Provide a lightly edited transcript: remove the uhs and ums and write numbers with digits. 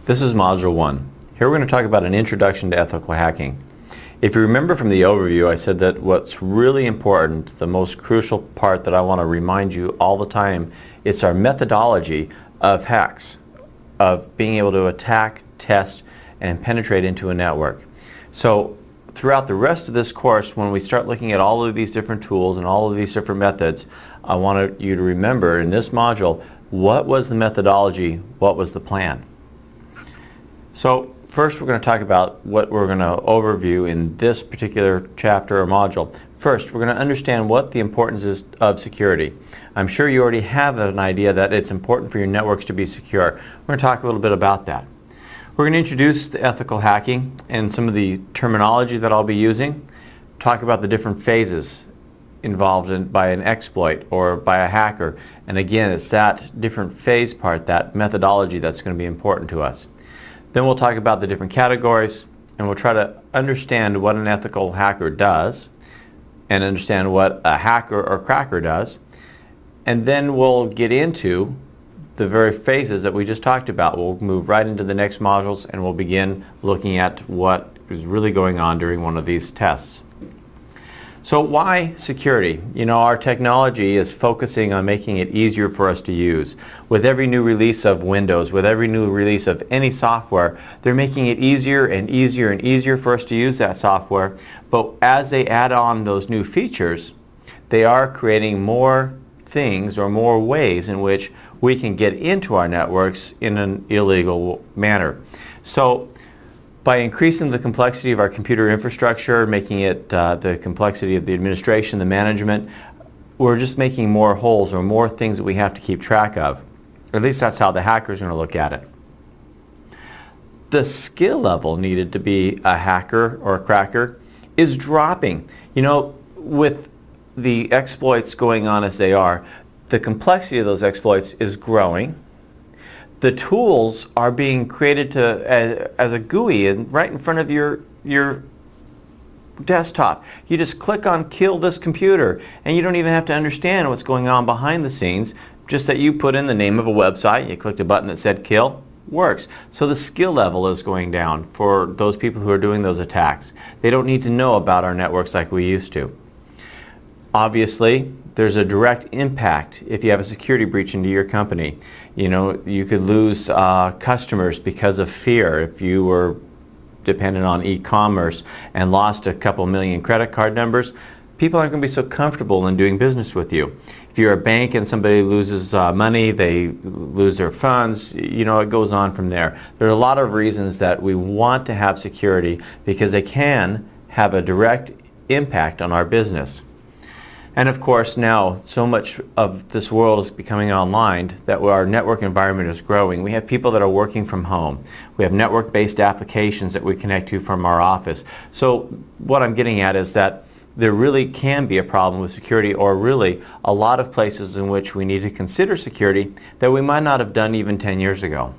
This is Module 1. Here we're going to talk about an introduction to ethical hacking. If you remember from the overview, I said that what's really important, the most crucial part that I want to remind you all the time, it's our methodology of hacks, of being able to attack, test, and penetrate into a network. So throughout the rest of this course, when we start looking at all of these different tools and all of these different methods, I want you to remember in this module, what was the methodology, what was the plan? So first we're going to talk about what we're going to overview in this particular chapter or module. First, we're going to understand what the importance is of security. I'm sure you already have an idea that it's important for your networks to be secure. We're going to talk a little bit about that. We're going to introduce the ethical hacking and some of the terminology that I'll be using, talk about the different phases involved by an exploit or by a hacker. And again, it's that different phase part, that methodology, that's going to be important to us. Then we'll talk about the different categories, and we'll try to understand what an ethical hacker does and understand what a hacker or cracker does. And then we'll get into the very phases that we just talked about. We'll move right into the next modules and we'll begin looking at what is really going on during one of these tests. So why security? You know, our technology is focusing on making it easier for us to use. With every new release of Windows, with every new release of any software, they're making it easier and easier and easier for us to use that software. But as they add on those new features, they are creating more things or more ways in which we can get into our networks in an illegal manner. So by increasing the complexity of our computer infrastructure, making it the complexity of the administration, the management, we're just making more holes or more things that we have to keep track of. Or at least that's how the hackers are going to look at it. The skill level needed to be a hacker or a cracker is dropping. You know, with the exploits going on as they are, the complexity of those exploits is growing. The tools are being created as a GUI right in front of your desktop. You just click on kill this computer and you don't even have to understand what's going on behind the scenes, just that you put in the name of a website, you clicked a button that said kill, works. So the skill level is going down for those people who are doing those attacks. They don't need to know about our networks like we used to. Obviously, there's a direct impact if you have a security breach into your company. You know, you could lose customers because of fear if you were dependent on e-commerce and lost a couple million credit card numbers. People aren't going to be so comfortable in doing business with you. If you're a bank and somebody loses money, they lose their funds, you know, it goes on from there. There are a lot of reasons that we want to have security because they can have a direct impact on our business. And of course now so much of this world is becoming online that our network environment is growing. We have people that are working from home. We have network-based applications that we connect to from our office. So what I'm getting at is that there really can be a problem with security, or really a lot of places in which we need to consider security that we might not have done even 10 years ago.